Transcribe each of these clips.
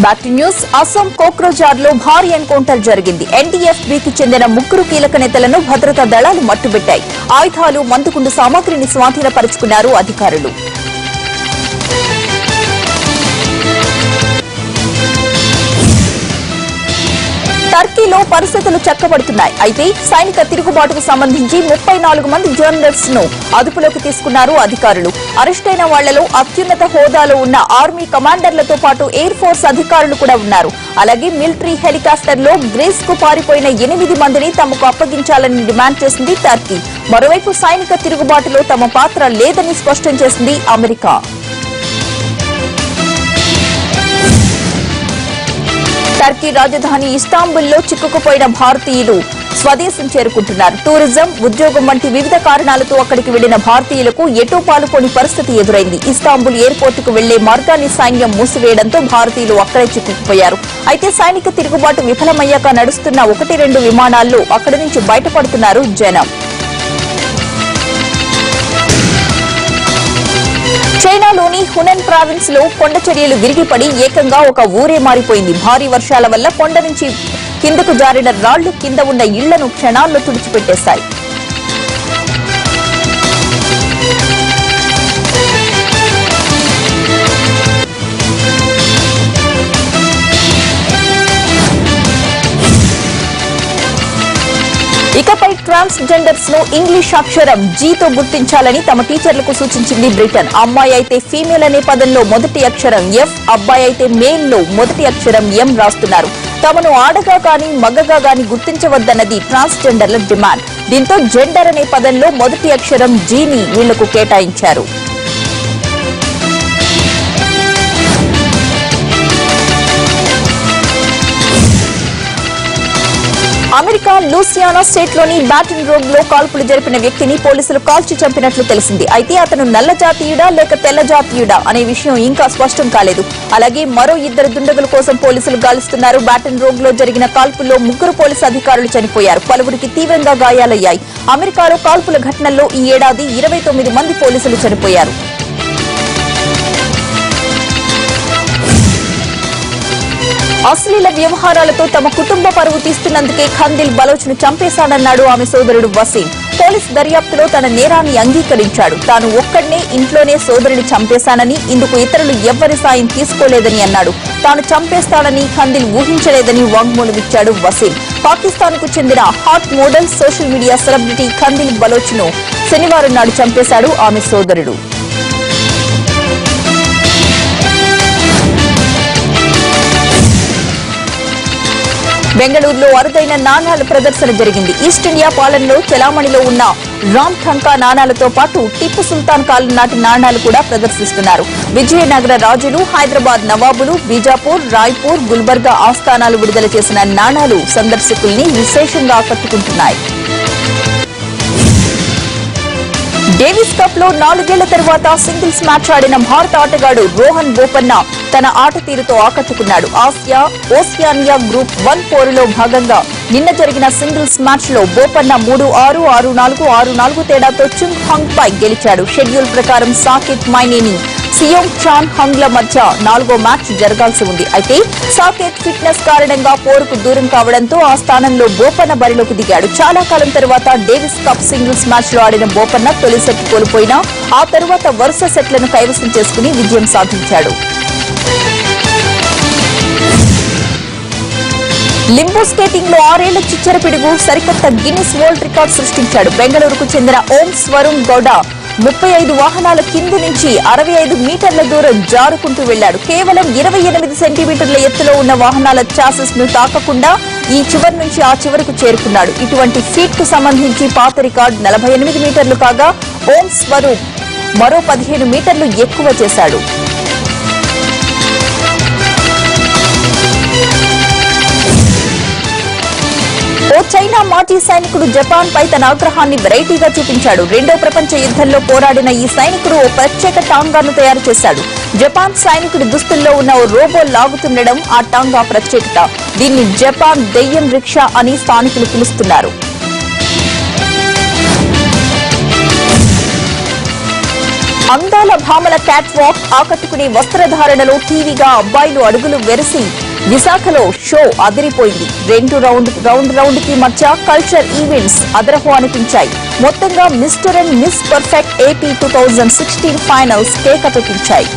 Back to news. Assam Kokrajhar లో భారీ encounter జరిగింది. ఎన్డీఎఫ్బీకి చెందిన 3 కీలక నేతలను భద్రతా దళాలు మట్టుబెట్టాయి. ఆయుధాలు, మందుగుండు సామాగ్రిని స్వాధీనపరుచుకున్నారు అధికారులు. టర్కీలో పరిస్థితులు చక్కబడుతున్నాయి. అయితే సైనిక తిరుగుబాటుకు సంబంధించి 34 మంది జర్నలిస్ట్స్ ను అదుపులోకి తీసుకున్నారు అధికారులు. అరెస్టైన వాళ్లలో అత్యున్నత హోదాలో ఉన్న ఆర్మీ కమాండర్లతో పాటు ఎయిర్ ఫోర్స్ అధికారులు కూడా ఉన్నారు. అలాగే మిలిటరీ హెలికాప్టర్ లో గ్రీస్ కు పారిపోయిన 8 మందిని తమకు అప్పగించాలని డిమాండ్ చేసింది టర్కీ. మరోవైపు సైనిక తిరుగుబాటులో తమ పాత్ర లేదని స్పష్టం చేసింది అమెరికా. టర్కీ రాజధాని ఇస్తాంబుల్లో చిక్కుకుపోయిన భారతీయులు స్వదేశం చేరుకుంటున్నారు. టూరిజం, ఉద్యోగం వంటి వివిధ కారణాలతో అక్కడికి వెళ్లిన భారతీయులకు ఎటూ పాలుపోని పరిస్థితి ఎదురైంది. ఇస్తాంబుల్ ఎయిర్పోర్టుకు వెళ్లే మార్గాన్ని సైన్యం మూసివేయడంతో భారతీయులు అక్కడే చిక్కుకుపోయారు. అయితే సైనిక తిరుగుబాటు విఫలమయ్యాక నడుస్తున్న 1-2 విమానాల్లో అక్కడి నుంచి బయటపడుతున్నారు జనం. చైనాలోని హునెన్ ప్రావిన్స్ లో కొండ చర్యలు విరిగిపడి ఏకంగా ఒక ఊరే మారిపోయింది. భారీ వర్షాల వల్ల కొండ నుంచి కిందకు జారిన రాళ్లు కింద ఉన్న ఇళ్లను క్షణాల్లో తుడిచిపెట్టేశాయి. ఇకపై ట్రాన్స్జెండర్స్ ను ఇంగ్లీష్ అక్షరం జీతో గుర్తించాలని తమ టీచర్లకు సూచించింది బ్రిటన్. అమ్మాయి అయితే ఫీమేల్ అనే పదంలో మొదటి అక్షరం ఎఫ్, అబ్బాయి అయితే మేల్ లో మొదటి అక్షరం ఎం రాస్తున్నారు. తమను ఆడగా గాని మగగా గాని గుర్తించవద్దన్నది ట్రాన్స్జెండర్ల డిమాండ్. దీంతో జెండర్ అనే పదంలో మొదటి అక్షరం జీని వీళ్లకు కేటాయించారు. అమెరికా లూసియానా స్టేట్ లోని బాటన్ రోగ్ లో కాల్పులు జరిపిన వ్యక్తిని పోలీసులు కాల్చి చంపినట్లు తెలిసింది. అయితే అతను నల్ల జాతీయుడా లేక తెల్ల జాతీయుడా అనే విషయం ఇంకా స్పష్టం కాలేదు. అలాగే మరో 2 దుండగుల కోసం పోలీసులు గాలిస్తున్నారు. బాటన్ రోగ్ లో జరిగిన కాల్పుల్లో 3 పోలీసు అధికారులు చనిపోయారు. పలువురికి తీవ్రంగా గాయాలయ్యాయి. అమెరికాలో కాల్పుల ఘటనల్లో ఈ ఏడాది 29 మంది పోలీసులు చనిపోయారు. అశ్లీల వ్యవహారాలతో తమ కుటుంబ పరువు తీస్తున్నందుకే ఖందిల్ బలోచ్ను చంపేశాడన్నాడు ఆమె సోదరుడు వసీం. పోలీసు దర్యాప్తులో తన నేరాన్ని అంగీకరించాడు. తాను ఒక్కడనే ఇంట్లోనే సోదరుని చంపేశానని, ఇందుకు ఇతరులు ఎవ్వరి సాయం తీసుకోలేదని అన్నాడు. తాను చంపేస్తాడని ఖందిల్ ఊహించలేదని వాంగ్మూలమిచ్చాడు వసీం. పాకిస్తాన్ కు చెందిన hot model, social media celebrity Qandeel Baloch ను శనివారం నాడు చంపేశాడు ఆమె సోదరుడు. బెంగళూరులో అరుదైన నాణాల ప్రదర్శన జరిగింది. ఈస్ట్ ఇండియా పాలనలో చెలామణిలో ఉన్న రామ్ ఠంకా నాణాలతో పాటు టిప్పు సుల్తాన్ కాలం నాటి నాణాలు కూడా ప్రదర్శిస్తున్నారు. విజయనగర రాజులు, హైదరాబాద్ నవాబులు, బీజాపూర్, రాయ్పూర్, గుల్బర్గా ఆస్థానాలు విడుదల చేసిన నాణాలు సందర్శకుల్ని విశేషంగా ఆకట్టుకుంటున్నాయి. డేవిస్ కప్ లో 4 ఏళ్ల తర్వాత సింగిల్స్ మ్యాచ్ ఆడిన భారత ఆటగాడు రోహన్ బోపన్న తన ఆట తీరుతో ఆకట్టుకున్నాడు. ఓసియానియా గ్రూప్ 1 పోరులో భాగంగా నిన్న జరిగిన సింగిల్స్ మ్యాచ్ లో బోపన్న 3-6, 6-4, 6-4 తేడాతో చుంగ్ హంగ్ పై గెలిచాడు. షెడ్యూల్ ప్రకారం సాకేత్ మైనేని, సియోంగ్ చాన్ హంగ్ ల మధ్య 4వ మ్యాచ్ జరగాల్సి ఉంది. అయితే సాకేత్ ఫిట్నెస్ కారణంగా పోరుకు దూరం కావడంతో ఆ స్థానంలో బోపన్న బరిలోకి దిగాడు. చాలా కాలం తర్వాత డేవిస్ కప్ సింగిల్స్ మ్యాచ్ లో ఆడిన బోపన్న తొలి సెట్ కోల్పోయినా ఆ తరువాత వరుస సెట్లను కైవసం చేసుకుని విజయం సాధించాడు. లింబో స్కేటింగ్ లో 6 ఏళ్ల చిచ్చర పిడుగు సరికొత్త గిన్నిస్ వరల్డ్ రికార్డు సృష్టించాడు. బెంగళూరుకు చెందిన ఓం స్వరుణ్ గౌడ 35 వాహనాల కింది నుంచి 65 మీటర్ల దూరం జారుకుంటూ వెళ్లాడు. కేవలం 28 సెంటీమీటర్ల ఎత్తులో ఉన్న వాహనాల చాసెస్ ను తాకకుండా ఈ చివరి నుంచి ఆ చివరకు చేరుకున్నాడు. ఇటువంటి ఫీట్ కు సంబంధించి పాత రికార్డు 48 మీటర్లు కాగా ఓం స్వరూప్ మరో 15 మీటర్లు ఎక్కువ చేశాడు. ఓ చైనా మాజీ సైనికుడు జపాన్ పై తన ఆగ్రహాన్ని వెరైటీగా చూపించాడు. 2వ ప్రపంచ యుద్ధంలో పోరాడిన ఈ సైనికుడు ఓ ప్రత్యేక టాంగాను తయారు చేశాడు. జపాన్ సైనికుడి దుస్తుల్లో ఉన్న ఓ రోబో లాగుతుండడం ఆ టాంగా ప్రత్యేకత. దీన్ని జపాన్ దెయ్యం రిక్షా అని స్థానికులు పిలుస్తున్నారు. అందాల భామల క్యాట్ వాక్ ఆకట్టుకునే వస్త్రధారణలో టీవీగా అబ్బాయిలు అడుగులు వెరసి విశాఖలో షో అదిరిపోయింది. రౌండ్ కి మధ్య కల్చర్ ఈవెంట్స్ అదరహో అనిపించాయి. మొత్తంగా Mister and Miss Perfect AP 2016 finals కేకపెట్టించాయి.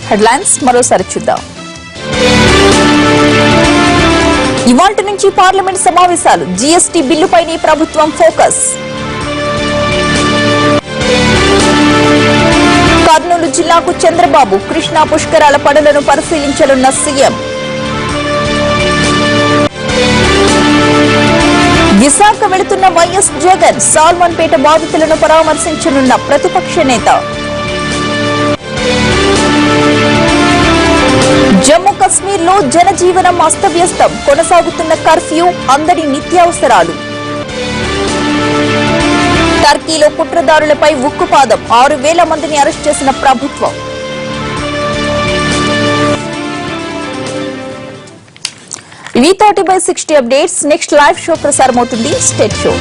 హెడ్లైన్స్ మరోసారి చూద్దాం. ఇవాల్టి నుంచి పార్లమెంట్ సమావేశాలు. జీఎస్టీ బిల్లుపైనే ప్రభుత్వం ఫోకస్. కర్నూలు జిల్లాకు చంద్రబాబు. కృష్ణా పుష్కరాల పనులను పరిశీలించనున్న సీఎం. విశాఖ వెళుతున్న వైఎస్ జగన్. సాల్మన్పేట బాధితులను పరామర్శించనున్న ప్రతిపక్ష నేత. జమ్మూ కశ్మీర్ లో జనజీవనం అస్తవ్యస్తం. కొనసాగుతున్న కర్ఫ్యూ, అందరి నిత్యావసరాలు. టర్కీలో కుట్రదారులపై ఉక్కుపాదం. 6,000 మందిని అరెస్ట్ చేసిన ప్రభుత్వం. ఇవి 30/60 అప్డేట్స్. నెక్స్ట్ లైవ్ షో ప్రసారమవుతుంది. State show.